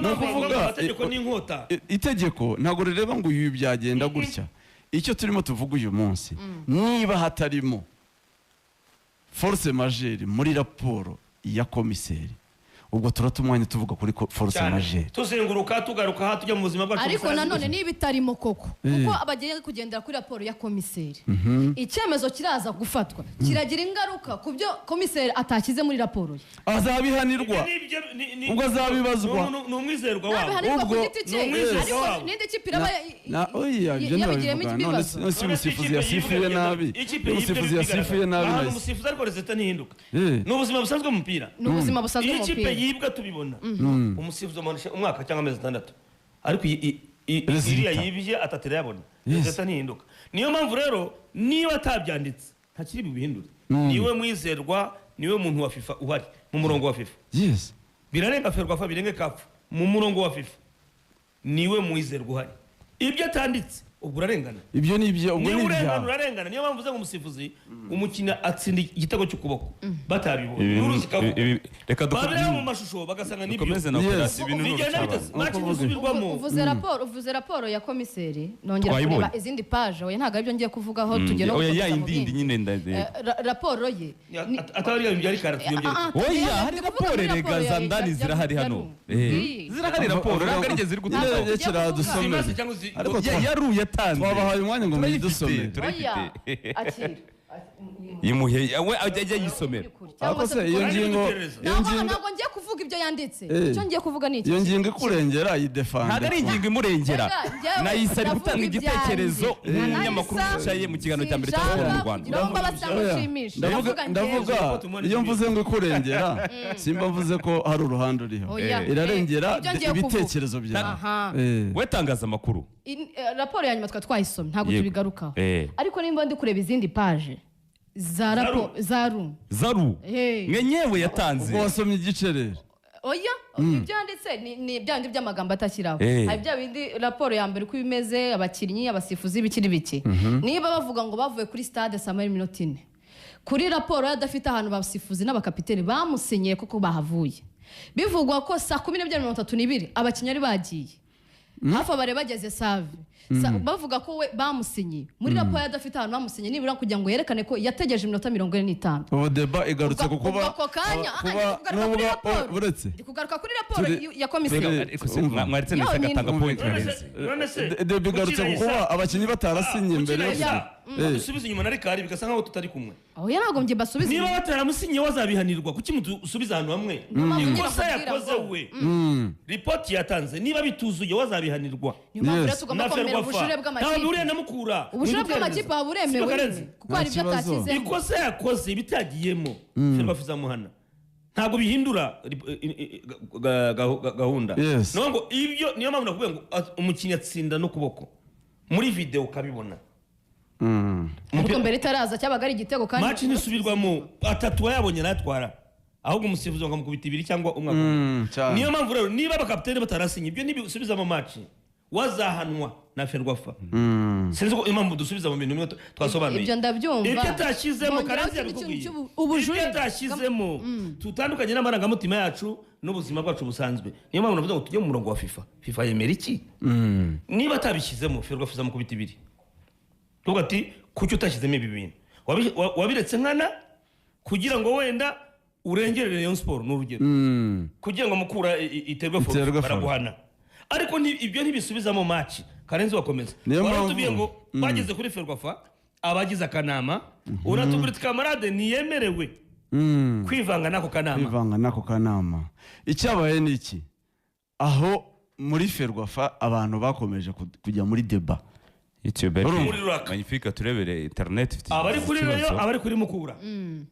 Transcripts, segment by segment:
no kuvuga amategeko n'inkota itegeko ntago rireba ngo uyu byagenda gutya icyo turimo tuvuga uyu munsi niba hatarimo force majeure muri raporo ya komiseri ubwo turatumwanya tuvuga kuri force majeure tuzenguruka tugaruka ha tujya mu buzima bwacu ariko nanone niba itarimo koko kuko abagiye kugendera kuri raporo ya komiseri icyemezo kiraza gufatwa kiragira ingaruka kubyo komiseri atakize muri raporo ye azabihanirwa ubwo azabibazwa n'umwizerwa wabo ubwo ninde kipira oya none si umusifuzi yasifuye nabi umusifuzi yasifuye nabi umusifuzi ariko rezeta ntihinduka n'ubuzima busanzwe mu mupira n'ubuzima busanzwe mu mupira yibwa tubibona umusifuzi amanisha umwaka cyangwa amezi 6 ariko iriya yibye atatira yabona rezeta ntihinduka niyo mpamvu rero niba atabyanditse ntakiri bibihindura niwe mwizerwa niwe muntu wa FIFA uhari mu murongo wa FIFA yes birarenga ferwafa birenge kapfu mu murongo wa FIFA niwe mwizerwa uhari ibyo atanditse ubwo urarengana ibyo ni ibyo ubwo ni ibya urarengana niyo mpamvu ngo umusifuzi umukina atsinda igitego cy'ukuboko batabibonye n'uruzikaho reka dukore mu mashusho bagasanga nibyo komeze na operasi ibintu n'urusubirwamo uvuze raporo ya komiseri nongera kureba izindi page oya ntago aribyo ngiye kuvugaho tugeno oya ya indindi nyine ndade raporo ye atari yari karatu oya hari raporo rega zandani zirahari hano zirahari raporo rangarije ziri gutuma yekera dusome ariko yaruye twabahaye umwanya ngo muyidusome turayifite yimuhe we ajya yisomera ariko se iyo ngingo ntabwo ngiye kuvuga ibyo yanditse icyo ngiye kuvuga ni iki iyo ngingo ikurengera yidefande ntabwo ari ingingo imurengera nayisari gutanga igitekerezo n'umunyamakuru wicaye mu kiganiro cya mbere cy'amakuru mu Rwanda ndavuga iyo mvuze ngo ikurengera simba mvuze ko hari uruhande uriho irarengera ibitekerezo byawe we tangaza amakuru raporo ya nyuma twayisomye ntabwo tubigarukaho ariko nimba ndi kureba izindi page zaru mwenyewe yatanze ubwo wasomye igice rero oya ibyo yanditse ni byandi by'amagambo atakiraho hari bya bindi raporo ya mbere uko bimeze abakinnyi abasifuzi bikiri biki niba bavuga ngo bavuye kuri stade Samuel minota 4 kuri raporo yadafite ahantu basifuzi n'abakapiteni bamusinyiye kuko bahavuye bivugwa ko saa 12:32 abakinnyi ari bagiye hafa bare bageze save bavuga ko we bamusinyiye muri raporo yadafite ahantu bamusinyiye nibura kugira ngo yerekane ko yategeje iminota 45 ubu deba igarutse kuba buretse kugaruka kuri raporo ya komiseri mwaritse neza gatanga point none se deba igarutse kuba abakinnyi batarasinye mbere dusubiza inyuma na rikari bigasa nkaho tutari kumwe aho yarago ngiye basubiza niba bataramusinye wazabihanirwa kuki musubiza ahantu hamwe ikosa yakoze we report yatanze niba bituzuye wazabihanirwa ubujure bw'amakipe buremewe kuko hari ibyo atakize ikosa yakoze bitagiyemo ferwafa muhana ntabwo bihindura gahunda ngo ibyo niyo mpamvu nakubwiye ngo umukinnyi atsinda no kuboko muri video ukabibona ariko mbere itaraza cyabaga ari igitego kandi match nisubirwamo atatu wayabonye natwara ahubwo umusifuzi ngamukubita 2 cyangwa umwaka niyo mpamvu rero niba abakapiteni batarasinye ibyo nibisubiza mu match wazahanwa na ferwafa sinzi ko impamvu dusubiza mu bintu bimwe twasobanuye ibyo ndabyumva ibyo atashyizemo karenzi yabikubwiye ubujure atashyizemo tutandukanye n'amarangamutima yacu n'ubuzima bwacu busanzwe niyo mpamvu navuga ngo tujye mu murongo wa FIFA yemera iki niba atabishyizemo ferwafa izamukubita 2 tuvuga ati kuki utashyizemo ibi bintu wabiretse nkana kugira ngo wenda urengerere Rayon Sport n'urugero kugira ngo mukura iterwe baraguhana ariko ibyo ntibisubizamo match karenzi wakomeza waratubiye ngo bageze kuri ferwafa abagize akanama uratubwira kamarade niyemerewe kwivanga nako kanama icyabaye ni iki aho muri ferwafa abantu bakomeje kujya muri deba YouTube magnifique turebere internet ifite abari kuri reyo abari kuri mukura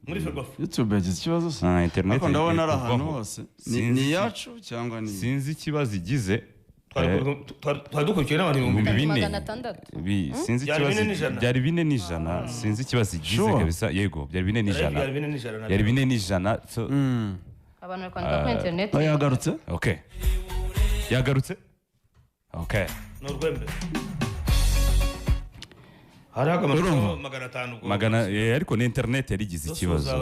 muri ferwafa YouTube yagize ikibazo se internet ndabona ari ahantu hose ni yacu cyangwa ni sinzi ikibazo igize twadukurikiye n'abantu 400 sinzi ikibazo byari 4 sinzi ikibazo igize kabisa yego byari 4 yari 4 so abantu bakanda ku internet yagarutse yagarutse n'urwembe hari agamaro 500 ariko ni internet yarigize ikibazo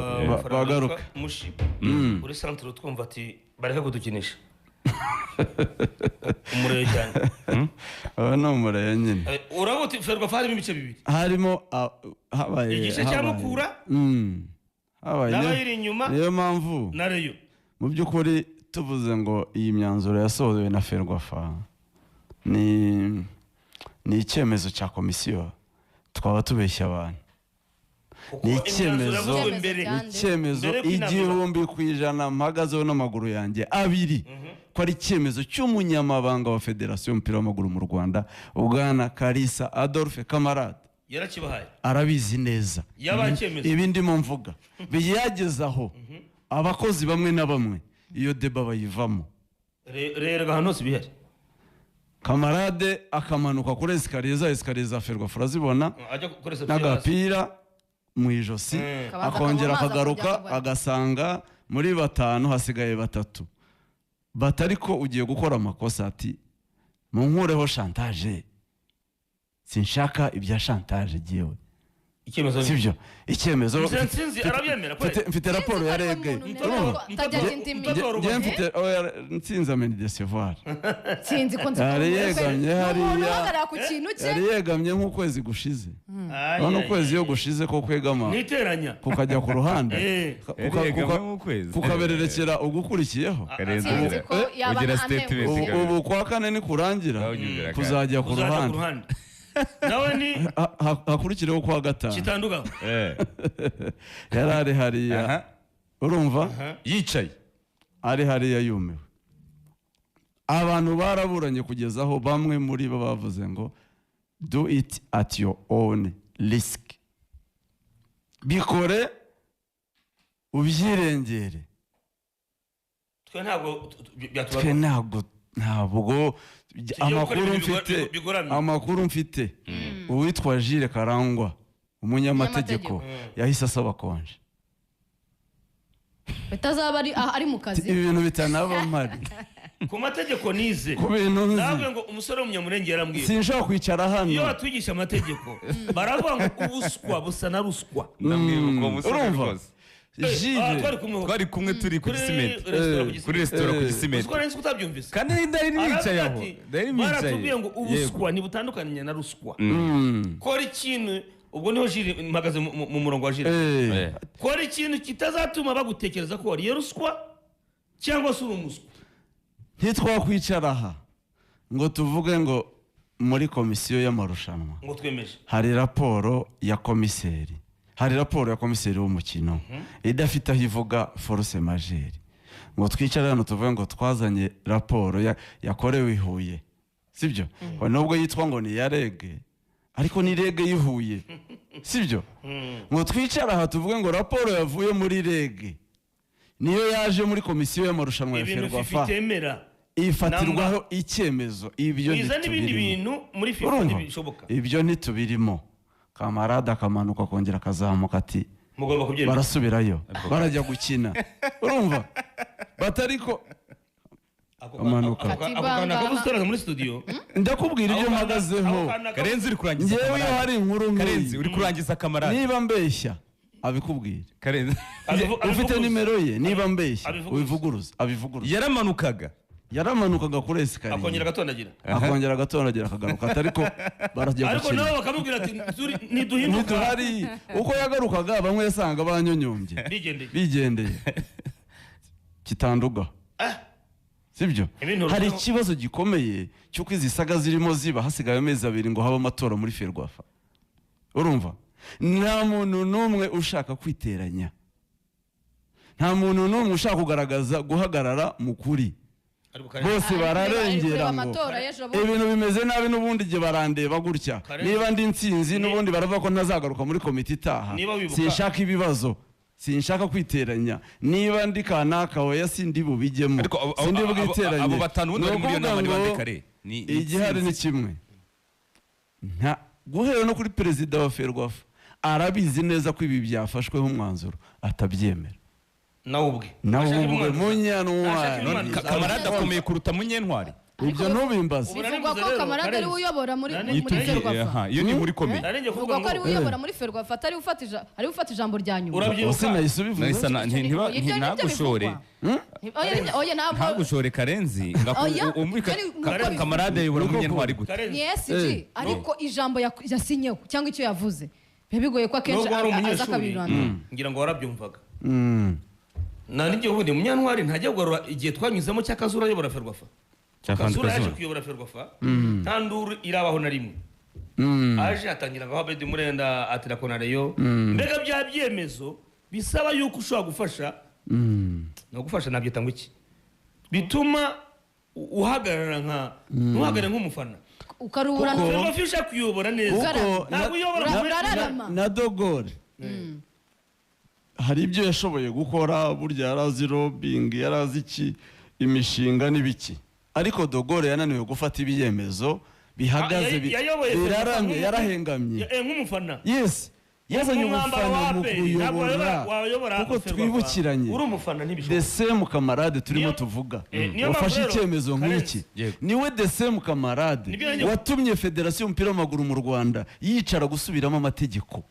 bagaruka mushi uri centre twumva ati bareka kudukinisha umureye cyane no umureye nyine urabuti Ferwafa harimo ibice bibiri harimo habaye igice cya Mukura habaye n'abayiri inyuma niyo mpamvu na Reyo mu by'ukuri tuvuze ngo iyi myanzuro yasohowe na Ferwafa ni icyemezo cya komisiyo twaba tubeshya abantu ni icyemezo 100% mpagazeho n'amaguru yanjye abiri ko ari icyemezo cy'umunyamabanga wa Federasiyo y'umupira w'amaguru mu Rwanda Bwana Kalisa Adolphe Camarade yarakibahaye arabizi neza ibi ndimo mvuga biyagezaho abakozi bamwe na bamwe iyo deba bayivamo rero hano si bihari Camarade akamanuka kuri esikariye za Ferwafa urazibona n'agapira mu ijosi akongera akagaruka agasanga muri 5 hasigaye 3 batariko ugiye gukora amakosa ati munkureho chantage sinshaka ibya chantage giyewe icyemezo sibyo icyemezo mfite raporo ya rege mfite nsinzi ameni decevoir sinzi ko yegamye hariya yegamye nk'ukwezi gushize none ukwezi yo gushize ko kwegama niteranya kukajya ku ruhande kukabererekera ugukurikiyeho ubu kwa kane ni kurangira kuzajya ku ruhande nawe ni hakurikireho kwa gatanu kitanduka yarari hariya urumva yicaye ari hariya yumewe abantu baraburanye kugeza aho bamwe muri bo bavuze ngo do it at your own risk bikore ubyirengere twe ntabwo amakuru mfite uwitwa Jules Karangwa umunyamategeko yahise asaba konje bitazaba ari mu kazi ibintu bitanaba mari ku mategeko nize ku bintu ntabwo ngo umusore w'umunyamurenge yarambwiye sinshaka kwicara hano iyo batwigisha amategeko baravuga ngo ubuswa busa na ruswa urumva twari kumwe turi kuri cement kuri restaurant ku Gisimenti uziko nzi kutabyumvise kandi ndari nicaye aho baratubwiye ngo ubuswa ni butandukanye na ruswa kora ikintu ubwo niho Jules mpagaze mu murongo wa Jules kora ikintu kitazatuma bagutekereza ko wariye ruswa cyangwa se umuswa ntitwakwicara aha ngo tuvuge ngo muri komisiyo y'amarushanwa ngo twemeje hari raporo ya komiseri w'umukino idafite aho ivuga force majeure ngo twicare hano tuvuge ngo twazanye raporo yakorewe i Huye sibyo nubwo yitwa ngo ni ya rege ariko ni rege yihuye sibyo ngo twicare aha tuvuge ngo raporo yavuye muri rege niyo yaje muri komisiyo y'amarushanwa ya Ferwafa ifatirwaho icyemezo ibyo n'ibindi bintu muri FIFA ntibishoboka ibyo ntitubirimo Camarade akamanuka akongera akazamuka ati barasubirayo barajya gukina urumva batariko amanuka akabusitara muri studio ndakubwira ibyo mpagazeho Karenzi uri kurangiza ngewe iyo hari inkuru Karenzi uri kurangiza Camarade niba mbeshya abikubwira Karenzi ufite nimero ye niba mbeshya ubivuguruza yaramanukaga kuri esikariye akongera agatondagira akagaruka ariko barajya ariko gukina nabo bakamubwira ati niduhinduka uko yagarukaga bamwe yasanga banyonyomye bigendeye kitanduga sibyo hari ikibazo gikomeye cyuko izi saga zirimo ziba hasigaye amezi 2 ngo haba amatora muri Ferwafa urumva nta muntu n'umwe ushaka kwiteranya nta muntu n'umwe ushaka kugaragaza guhagarara mu kuri bose bararengera ngo ibintu bimeze nabi n'ubundi gihe barandeba gutya niba ndi nsinzi n'ubundi baravuga ko ntazagaruka muri komite itaha sinshaka ibibazo sinshaka kwiteranya niba ndi kanaka oya sindi bubijyemo sindi bwiteranye abo batanu bundi bari muri yo nama bande kare ni igihari ni kimwe nta guhera no kuri perezida wa Ferwafa arabizi neza ko ibi byafashweho umwanzuro atabyemera nawe ubwe Munyantwari Camarade akomeye kuruta Munyantwari ibyo ntubimbaze bivugwa ko Kamarade ari uyobora muri Ferwafa. iyo ni muri komite bivugwa ko ari uyobora muri Ferwafa atari ufata ijambo rya nyuma. Urabyuka nahise ubivuze ntagushore ntagushore Karenzi Kamarade ayobora umunyantwari gute ni SG ariko ijambo yasinyeho cyangwa icyo yavuze bigoye ko akenshi aza akabirana. ngira ngo warabyumvaga nari ubundi umunyantwari ntajya kugarura igihe twanyuzemo cy'akazura ayobora Ferwafa. Kazura yaje kuyobora Ferwafa nta nduru irabaho na rimwe. Aje atangira ngo Abedi Murenda atira konareyo mbega bya byemezo bisaba yuko ushobora gufasha no gufasha nabyita ngo iki bituma uhagarara ntuhagarare nk'umufana ukarubura Ferwafa kuyobora neza ntabwo uyobora na Dogore hari ibyo yashoboye gukora burya yarazi lobbying yarazi iki imishinga n'ibiki ariko Dogore yananiwe gufata ibiyemezo bihagaze biraramye yarahengamye nk'umufana. Yes yazanye umufana mu kuyobora kuko twibukiranye uri umufana ntibishoboka. The same Kamarade turimo tuvuga wafashe icyemezo nk'iki niwe the same Kamarade watumye Federasiyo y'umupira w'amaguru mu Rwanda yicara gusubiramo amategeko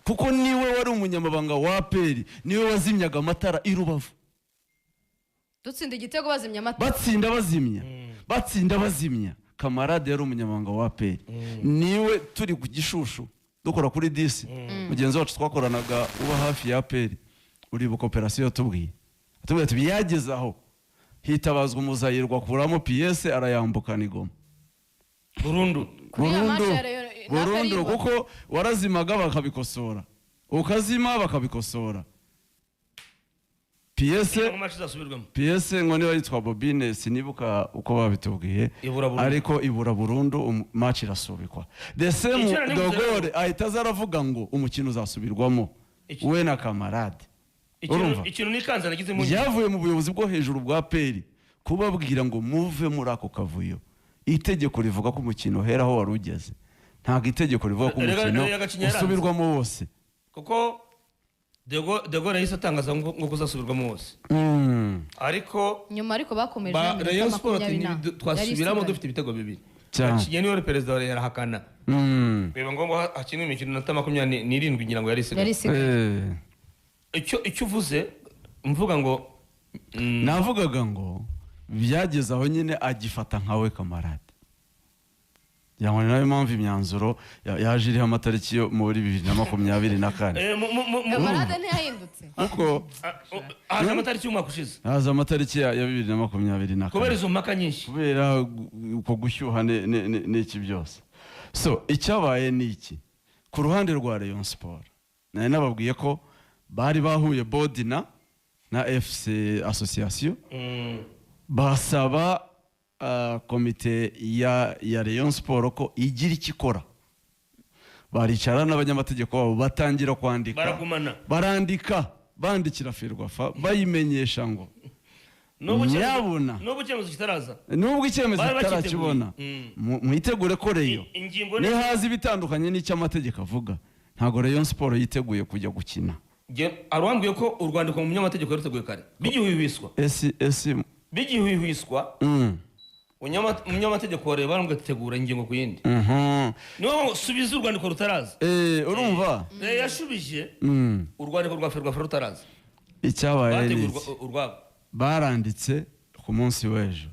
kuko niwe wari umunyamabanga wa APR niwe wazimyaga amatara i Rubavu. Dutsinda igitego bazimya amatara batsinda bazimya Kamarade yari umunyamabanga wa APR niwe turi ku Gishushu dukora kuri disi mugenzi wacu twakoranaga uba hafi ya APR uri bu coopération tubwiye ati byageze aho hitabazwa umuzayirwa kuramo PS arayambukana Igoma burundu kuko warazimaga bakabikosora ukazima bakabikosora PS ngo niba yitwa Bobine sinibuka uko babitubwiye ariko ibura burundu match irasubikwa the same Dogore ahita zaravuga ngo umukino uzasubirwamo we na Kamarade ikintu nikanza nagize mu yavuye mu buyobozi bwo hejuru bwa APR kubabwira ngo muve muri ako kavuyo. Itegeko rivuga ko umukino hera aho warugeze ntago itegeko rivuga ko umukino usubirwamo wose kuko Degore yise atangaza ngo kuzasubirwamo wose ariko nyuma ariko bakomeje Rayon Sport twasubiramo dufite ibitego bibiri Kiye niwe perezida yarahakana biba ngo hakinwe imikino na 27 ngira ngo yari isigaye icyo uvuze mvuga ngo navugaga ngo byageze aho nyine agifata nkawe Kamarade yangone nayo mpamvu imyanzuro yaje iriho amatariki yo muri 2024 Kamarade ntiyahindutse kuko haza amatariki y'umwaka ushize haza amatariki ya 2024 kubera izo mpaka nyinshi kubera uko gushyuha n'iki byose. So icyabaye ni iki ku ruhande rwa Rayon Sport nari nababwiye ko bari bahuye board na FC Association basaba komite ya Rayon Sport ko igira ikikora baricara n'abanyamategeko babo batangira kwandika barandika bandikira Ferwafa bayimenyesha ngo nyabuna nubwo icyemezo kitarakibona mwitegure ko Rayon nihaza ibitandukanye n'icyo amategeko avuga ntago Rayon Sport yiteguye kujya gukina. Arwambwiye ko u Rwanda mu munyamategeko yaruteguye kare bigihwihwiswa bigihwihwiswa umunyamategeko wareba barambwe tutegura ingingo ku yindi niho subiza urwandiko rutaraza urumva yashubije urwandiko rwa Ferwafa rutaraza icyabaye baranditse ku munsi w'ejo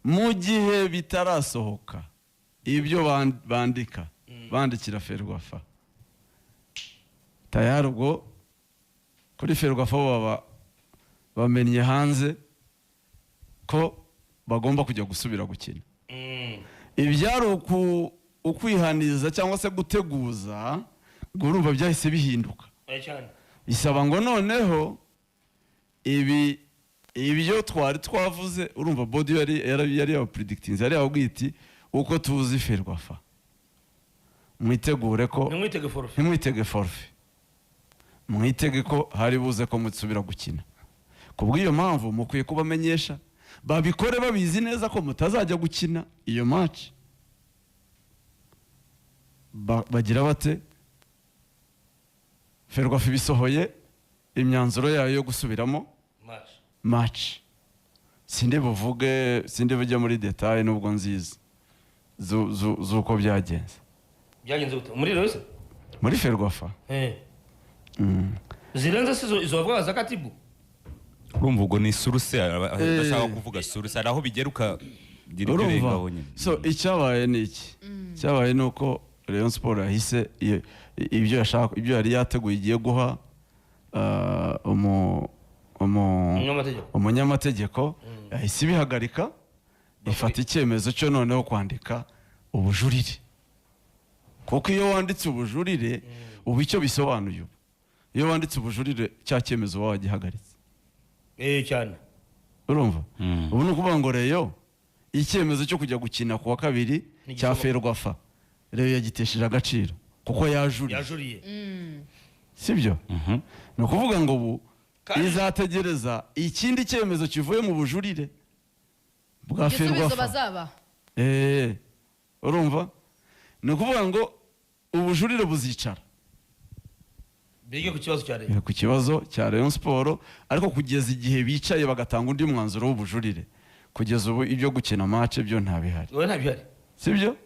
mu gihe bitarasohoka ibyo bandikira Ferwafa tayari ubwo kuri Ferwafa baba bamenye hanze ko bagomba kujya gusubira gukina. Ibyari ukwihaniza cyangwa se guteguza urumva byahise bihinduka isaba ngo noneho ibyo twari twavuze urumva body yari ya predicting yari yabwiti uko tuzi Ferwafa mwitegure ko ntimwitege forfait mwitege ko hari buze ko mutsubira gukina. Kubw'iyo mpamvu mukwiye kubamenyesha babikore babizi neza ko mutazajya gukina iyo match. Bagira bate Ferwafa bisohoye imyanzuro yayo yo gusubiramo match sinde bujya muri detail nubwo nziza z'uko byagenze gute muri rero muri Ferwafa zirenze izo bavuga za Katibu urumva ubwo ni suruse adashaka kuvuga suruse hari aho bigeruka gira ibyo rengaho nyine. So icyabaye ni iki? Cyabaye ni uko Rayon Sport yahise ibyo yari yateguye igiye guha umunyamategeko yahise ibihagarika ifata icyemezo cyo noneho kwandika ubujurire, kuko iyo wanditse ubujurire ubu icyo bisobanuye, iyo wanditse ubujurire cya cyemezo wawe wagihagaritse cyane, urumva. Ubu ni ukuvuga ngo Rayon icyemezo cyo kujya gukina kuwa kabiri cya Ferwafa Rayon yagitesheje agaciro kuko yajuriye, sibyo? Ni ukuvuga ngo ubu izategereza ikindi cyemezo kivuye mu bujurire bwa Ferwafa. Urumva, ni ukuvuga ngo ubujurire buzicara bige ku kibazo cya Rayon Sport, ariko kugeza igihe bicaye bagatanga undi mwanzuro w'ubujurire, kugeza ubu ibyo gukina match byo ntabihari, sibyo?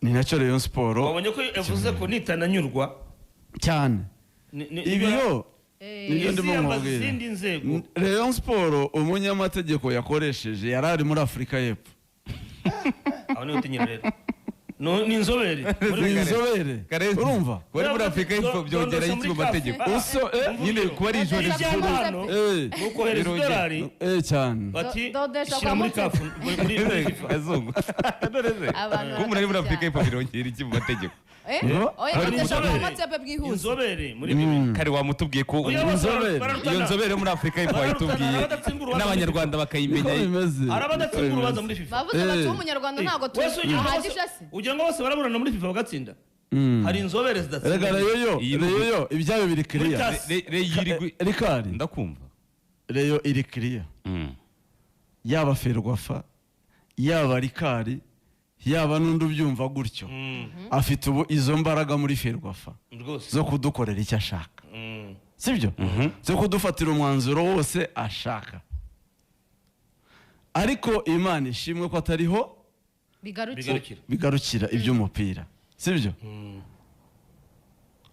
Ni nacyo Rayon Sport wabonye ko yavuze ko nitananyurwa cyane ibyo niyo ndimo mubwira. Rayon Sport umunyamategeko yakoresheje yari ari muri Afurika y'Epfo. Aho niho utinyira rero ni inzobere urumva wari muri Afurika y'Epfo byongera iki mu mategeko nyine kuba ari ijoro nuko hereza dolari cyane bati shyira muri kafu muri FIFA azungu ko muri Afurika y'Epfo birongera iki mu mategeko inzobere muri kare wamutubwiye ko iyo nzobere muri Afurika y'Epfo wayitubwiye n'abanyarwanda bakayimenya arabadatsinda urubanza muri FIFA bavuze bati umunyarwanda ntago tuhagije se ugira ngo bose baraburana muri FIFA bagatsinda hari inzobere zidatsinda. Rega Rayon ibyayo biri clear Rikari ndakumva Rayon iri clear yaba Ferwafa yaba Rikari yaba n'undi ubyumva gutyo afite ubu izo mbaraga muri Ferwafa zo kudukorera icyo ashaka, sibyo? zo kudufatira umwanzuro wose ashaka, ariko Imana ishimwe ko atariho bigarukira iby'umupira, sibyo?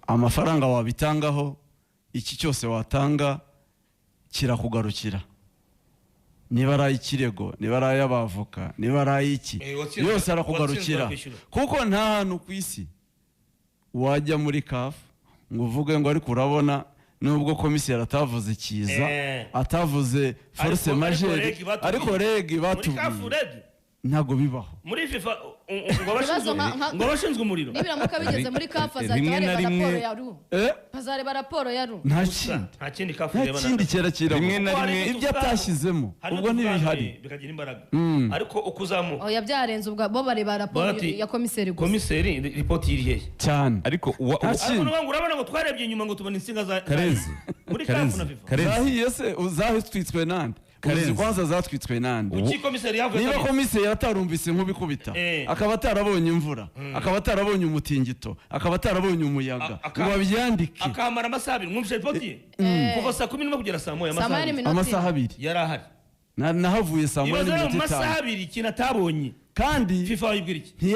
Amafaranga wabitangaho, iki cyose watanga kirakugarukira, niba ari ikirego, niba ari ay'abavoka, niba ari ay'iki, yose arakugarukira, kuko nta hantu ku isi wajya muri CAF ngo uvuge ngo ariko urabona nubwo komiseri atavuze ikiza atavuze force majeure ariko reg batubwiye ntago bibaho muri FIFA ngo bashinzwe umuriro nibiramuka bigeze muri CAF azareba raporo ya ru nta kindi CAF reba nta kindi kera rimwe na rimwe ibyo atashyizemo ubwo ntibihari bikagira imbaraga, ariko ukuzamuka oya byarenze ubwo bo bareba raporo ya komiseri gusa, komiseri report iri hehe cyane, ariko urabona ngo twarebye inyuma ngo tubona insinga za Karezi muri CAF na FIFA zahiye se uzahitwitswe nande Karezi kwanza zatwitswe nande niba komiseri yatarumvise nk'ubikubita akaba atarabonye imvura akaba atarabonye umutingito akaba atarabonye umuyaga ngo abyandike akamara amasaha abiri mwumvise report ye kuva saa 10 kugera saa 1 amasaha abiri yari ahari nahavuye saa 1 amasaha abiri ikintu atabonye kandi FIFA wayibwira iki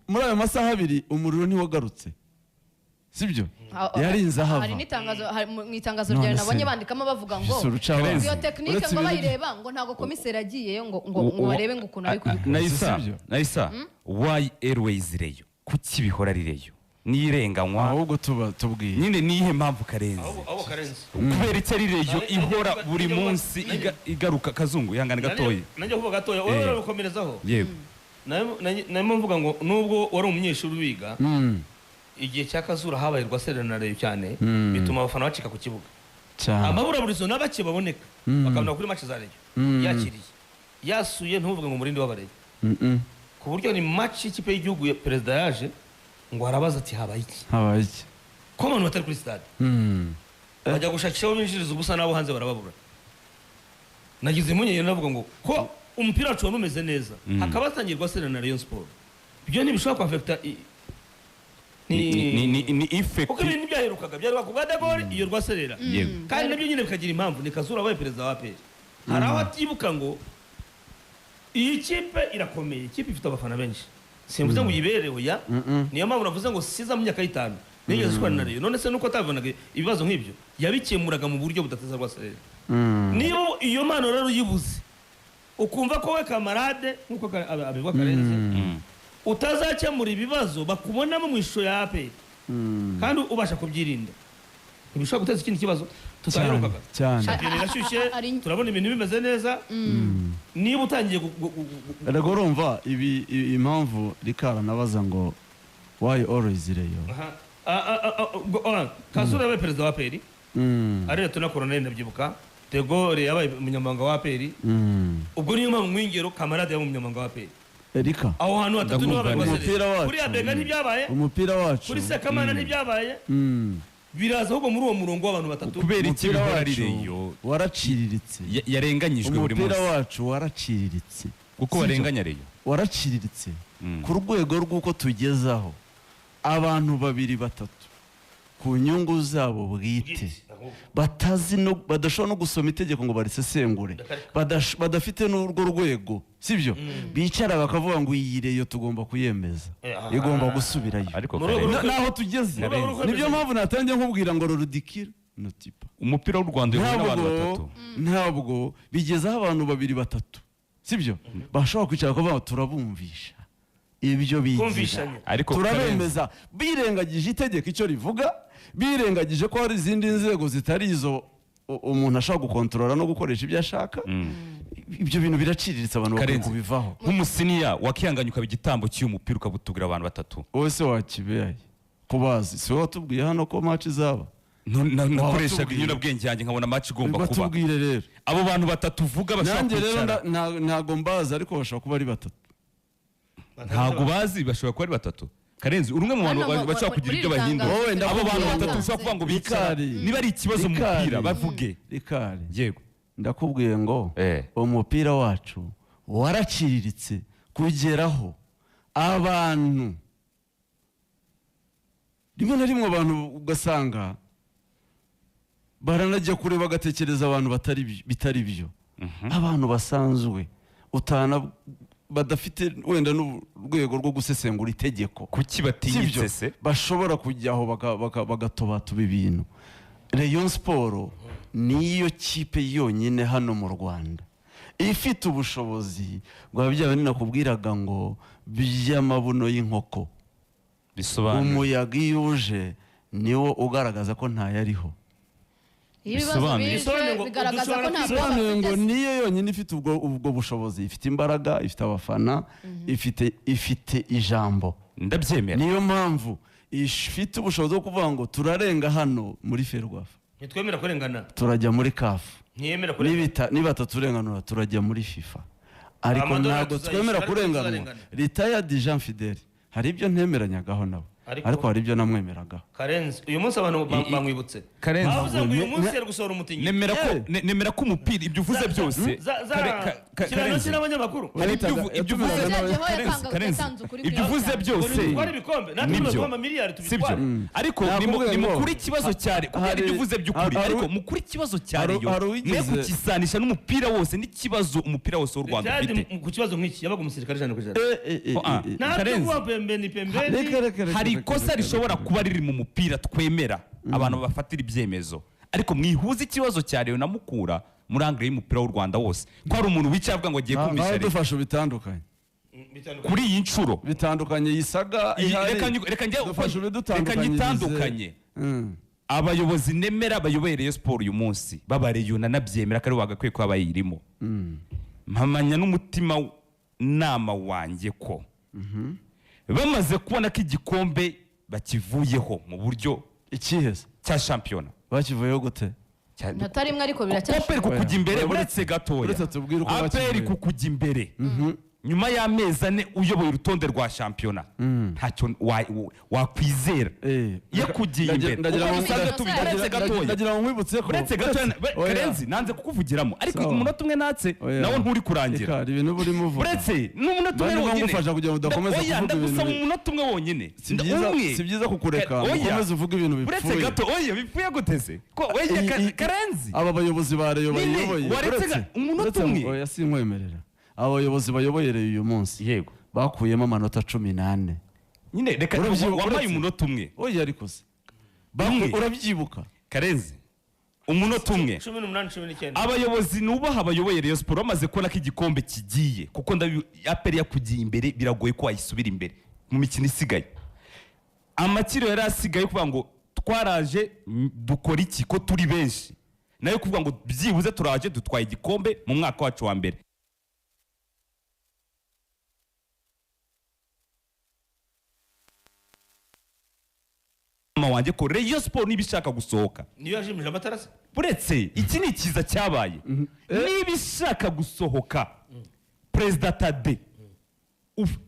muri ayo masaha abiri umuriro ntiwagarutse, sibyo? yarinze ahava. Hari n'itangazo mu itangazo ryawe nabonye bandikamo bavuga ngo iyo tekinike ngo bayireba ngo ntago komiseri agiyeyo ngo barebe ngo ukuntu ari kubikora. Nayisa why Airways Rayon kuki bihora ari Rayon nirenganywa ahubwo tubwiye nyine nihe mpamvu Karenzi kubera icyo ari Rayon ihora buri munsi igaruka Kazungu yangana gatoye nanjye kuvuga gatoya wowe ukomerezaho yego nayimo mvuga ngo nubwo wari umunyeshuri wiga igihe cy'akazura habaye rwaserana Rayon cyane bituma abafana bacika ku kibuga amabura burizo nabake baboneka bakabona kuri match za Rayon yakiriye yasuye ntuvuga ngo murindi w'abareyo ku buryo ni match ikipe y'igihugu perezida yaje ngo arabaza ati habaye iki ko abantu batari kuri stade bajya gushakisha aho binjiriza ubusa nabo hanze barababura. Nagize impungenge navuga ngo ko umupira wacu wameze neza hakaba hatangirwa serana Rayon Sport ibyo ntibishobora kwafecta ni effect kuko ibintu byaherukaga byari bakubwa de gol iyo rwaserera kandi nabyo nyine bikagira impamvu ni Kazura abaye perezida wa APR hari aho atibuka ngo iyi kipe irakomeye, ikipe ifite abafana benshi, simvuze ngo uyiberewe ya niyo mpamvu navuze ngo siza mu myaka y'itanu nigeze shwana na Rayon, none se nuko atabonaga ibibazo nk'ibyo yabikemuraga mu buryo budateza rwose. Niyo iyo mpano rero uyibuze ukumva ko we kamarade nkuko abivuga Karenzi utazakemura ibibazo bakubonamo mu ishusho ya APR kandi ubasha kubyirinda, ntibishobora guteza ikindi kibazo tutaherukaga cyane. Irashyushye, turabona ibintu bimeze neza. Niba utangiye rego urumva ibi impamvu Rikara nabaza ngo why always Rayon. Kasura yabaye perezida wa APR, ariyo tunakorana ndabyibuka. De Gaulle yabaye umunyamabanga wa APR, ubwo niyo mpamvu mwingero kamarade yabaye umunyamabanga wa APR. Erika aho hantu hatatu niho babaye umupira wacu, kuri Abega ntibyabaye, umupira wacu kuri Sekamana ntibyabaye, biraza ahubwo muri uwo murongo w'abantu batatu. kubera iki umupira bihora wacu Rayon waraciriritse, yarenganyijwe buri umupira munsi wacu waraciriritse, kuko barenganya Rayon waraciriritse ku rwego rw'uko tugezaho abantu babiri batatu ku nyungu zabo bwite batazi no badashobora no gusoma itegeko ngo barisesengure, badafite n'urwo rwego, sibyo? Bicara bakavuga ngo iyi Rayon tugomba kuyemeza, igomba gusubirayo. Naho tugeze nibyo mpamvu natangiye nkubwira ngo Rudikira notipa umupira w'u Rwanda uyobowe n'abantu batatu, ntabwo bigezaho abantu babiri batatu, sibyo? Bashobora kwicara bakavuga turabumvisha ibyo bigisha, turabemeza, birengagije itegeko icyo rivuga, birengagije ko hari izindi nzego zitari izo umuntu ashaka gukontorora no gukoresha ibyo ashaka. Ibyo bintu biraciriritse, abantu bakwiye kubivaho. nk'umusiniya wakihanganya ukaba igitambo cy'uyu mupira ukabutubwira abantu batatu, wowe se wakibeyaye kubazi? Si wowe watubwiye hano ko match izaba? nakoreshaga inyurabwenge yanjye nkabona match igomba kuba. Batubwire rero abo bantu batatu uvuga bashaka kwicara, ntago mbazi, ariko bashobora kuba ari batatu. ntago bazi, bashobora kuba ari batatu. Karenzi urumwe mu bantu bashaka kugira ibyo bahindura. Abo bantu batatu ushobora kuvuga ngo bicara, niba ari ikibazo mu mupira bavuge. Rikari yego, ndakubwiye ngo umupira wacu waraciriritse kugeraho abantu rimwe na rimwe abantu ugasanga baranajya kure bagatekereza abantu bitari byo, abantu basanzwe badafite wenda n'urwego rwo gusesengura itegeko. kuki batinyitse se bashobora kujyaho bagatobatuba ibintu. Rayon Sport niyo kipe yonyine hano mu Rwanda ifite ubushobozi bwa bya nakubwiraga ngo by'amabuno y'inkoko, bisobanura umuyaga iyo uje niwo ugaragaza ko ntayariho. bigaragaza ko nta ngo niyo yonyine ifite ubwo bushobozi, ifite imbaraga, ifite abafana, ifite ijambo. ndabyemera, niyo mpamvu ifite ubushobozi bwo kuvuga ngo turarenga hano muri Ferwafa, ntitwemera kurengana, turajya muri CAF, ntiyemera kurengana, niba taturenganura turajya muri FIFA, ariko ntabwo twemera kurenganura. Retired Jean Fidèle hari ibyo ntemeranyagaho nabo, ariko hari ibyo namwemeragaho. Karenzi uyu munsi abantu bamwibutse, bavuze ngo uyu munsi yari gusohora umutinyi. nemera ko umupira ibyo uvuze byose kirano cy'abanyamakuru ibyo uvuze byose nibyo, sibyo? Ariko ni mukuri ikibazo cyari kubera ibyo uvuze by'ukuri, ariko mukuri ikibazo cyari yo ne kukisanisha n'umupira wose n'ikibazo umupira wose w'u Rwanda ufite. Ku kibazo nk'iki yabaga umusirikare cyane kujana ntabwo pembeni hari ikosa rishobora kuba riri mu mupira twemera abantu bafatira ibyemezo, ariko mwihuza ikibazo cya Rayon na Mukura muri angre y'umupira w'u Rwanda wose, ko hari umuntu wicaye avuga ngo agiye kumvisha dufashe bitandukanye kuri iyi nshuro bitandukanye yisaga reka nyitandukanye. Abayobozi nemera bayobereye Sport uyu munsi babareyuna nabyemera ko ari wagakwiye ko abayirimo, mpamanya n'umutima nama wanjye ko bamaze kubona ko igikombe bakivuyeho mu buryo ikiheze cya shampiyona. Bakivuyeho gute? Natarimwe ariko biracyashaka kujya imbere uretse gatoya, aperi kujya imbere nyuma y'amezi ane uyoboye urutonde rwa shampiyona ntacyo wakwizera iyo kugiye imbere ndagira ngo nkwibutse ko uretse gatoya Karenzi nanze kukuvugiramo ariko umunota umwe natse nawe nturi kurangira ibintu burimo uvuga uretse n'umunota umwe wonyine ngufasha kugira ngo udakomeza kuvuga ibintu ndagusaba umunota umwe wonyine si byiza kukureka ukomeze uvuga ibintu bipfuye uretse gato bipfuye guteze ko Karenzi aba bayobozi ba Rayon bayoboye uretse umunota umwe yasinkwemerera abayobozi bayoboyereye uyu munsi yego bakuyemo amanota 18 nyine reka wampaye umunota umwe ariko se urabyibuka Karenzi umunota umwe 18-19 abayobozi nubaha abayoboye Rayon Sport bamaze kubona ko igikombe kigiye kuko aperi yakugiye imbere biragoye ko wayisubira imbere mu mikino isigaye amakiro yari asigaye kuvuga ngo twaraje dukora iki ko turi benshi nayo kuvuga ngo byibuze turaje dutwaye igikombe mu mwaka wacu wa mbere wanjye ko Rayon Sport niba ishaka gusohoka niyo yajimije amatarasi buretse iki ni ikiza cyabaye niba ishaka gusohoka Perezida Tade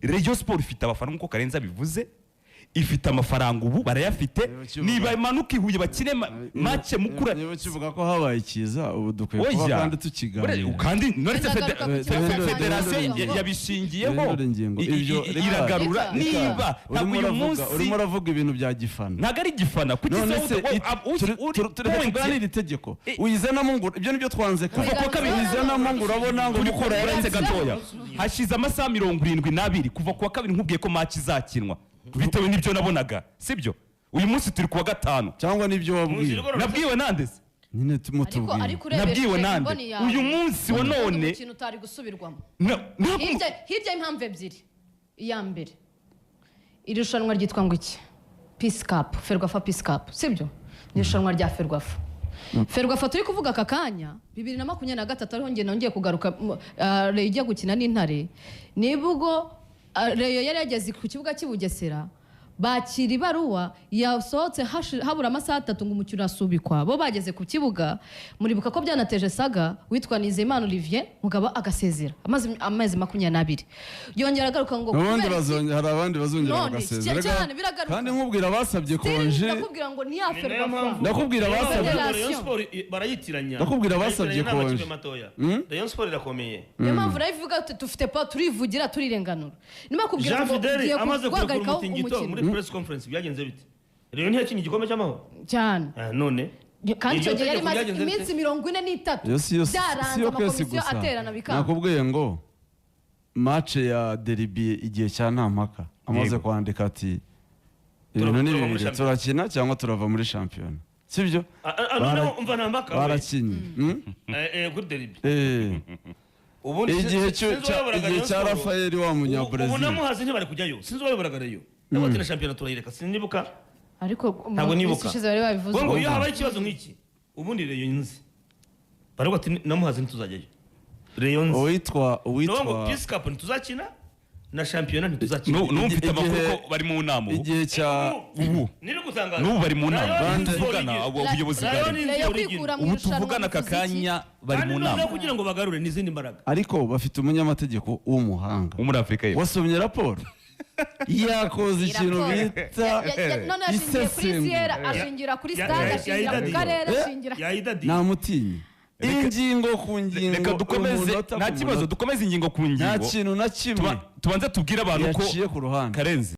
Rayon Sport ifite abafana nk'uko Karenzi abivuze ifite amafaranga ubu barayafite niba imanuka ihuye bakine match mukura niba kivuga ko habaye ikiza ubu dukwiye kuba kandi tukiganira kandi noretse federation yabishingiyeho iragarura niba ntabwo uyu munsi urimo uravuga ibintu bya gifana ntabwo ari gifana turenganira itegeko uyizanamo ngo ibyo nibyo twanze kuva ko kabiri uyizanamo ngo urabona ngo gukora yaretse gatoya hashize amasaha 72 kuva kuwa kabiri nkubwiye ko match izakinwa bitewe n'ibyo nabonaga sibyo uyu munsi turi kuwa gatanu cyangwa n'ibyo wabwiye nabwiwe nande se nyine tumutubwiye nabwiwe nande uyu munsi wa none ikintu utari gusubirwamo hirya impamvu ebyiri iya mbere irushanwa ryitwa ngo iki Peace Cup Ferwafa Peace Cup sibyo irushanwa rya Ferwafa turi kuvuga aka kanya 2023 ariho ngiye kugaruka ijya gukina n'Intare nibwo Rayon yari yageze ku kibuga cy'Ibugesera bakira ibaruwa yasohotse habura amasaha 3 ngo umukino asubikwa bo bageze ku kibuga muribuka ko byanateje saga witwa Nizeyimana Olivier mugaba agasezera amezi 22 yongera agaruka ngo hari abandi bazongera bagasezera kandi nkubwira basabye konje ndakubwira ngo ntiyaferwa ndakubwira basabye Rayon Sport barayitiranya ndakubwira basabye konje Rayon Sport irakomeye niyo mpamvu nayivuga dufite pa turivugira turirenganura nima kubwira ngo amaze guhagarika umukino press conference byagenze bite Rayon ntiyakinye igikombe cy'amahoro cyane none kandi cyo yari maze iminsi 43 siyo kwesi gusa nakubwiye ngo match ya derby igihe cya ntampaka amaze kwandika ati ibintu ni bibiri turakina cyangwa turava muri shampiyona sibyo umva ntampaka barakinye kuri derby igihe cya Rafael wa munyabrazil ubu namuhazi ntibari kujyayo sinzi wayoboraga Rayon n'abatina shampiyona turayireka sinibuka ariko ntabwo nibuka bari babivuze ngo iyo habaye ikibazo nk'iki ubundi Rayon nzi baravuga ati namuhazi ntituzajyayo Rayon nzi uwitwa Peace Cup ntituzakina na shampiyona ntituzakina numfite amakuru ko bari mu nama igihe cya ubu niri gutangaza n'ubu bari mu nama tuvugana ubuyobozi bwari ubu tuvugana aka kanya bari mu nama kugira ngo bagarure n'izindi mbaraga ariko bafite umunyamategeko w'umuhanga wo muri Afurika yo wasomye raporo yakoze ikintu bita isesengura ashingira kuri stade ashingira ku karere ashingira namutinye ingingo ku ngingo reka dukomeze nta kibazo dukomeze ingingo ku ngingo nta kintu na kimwe tubanze tubwire abantu ko Karenzi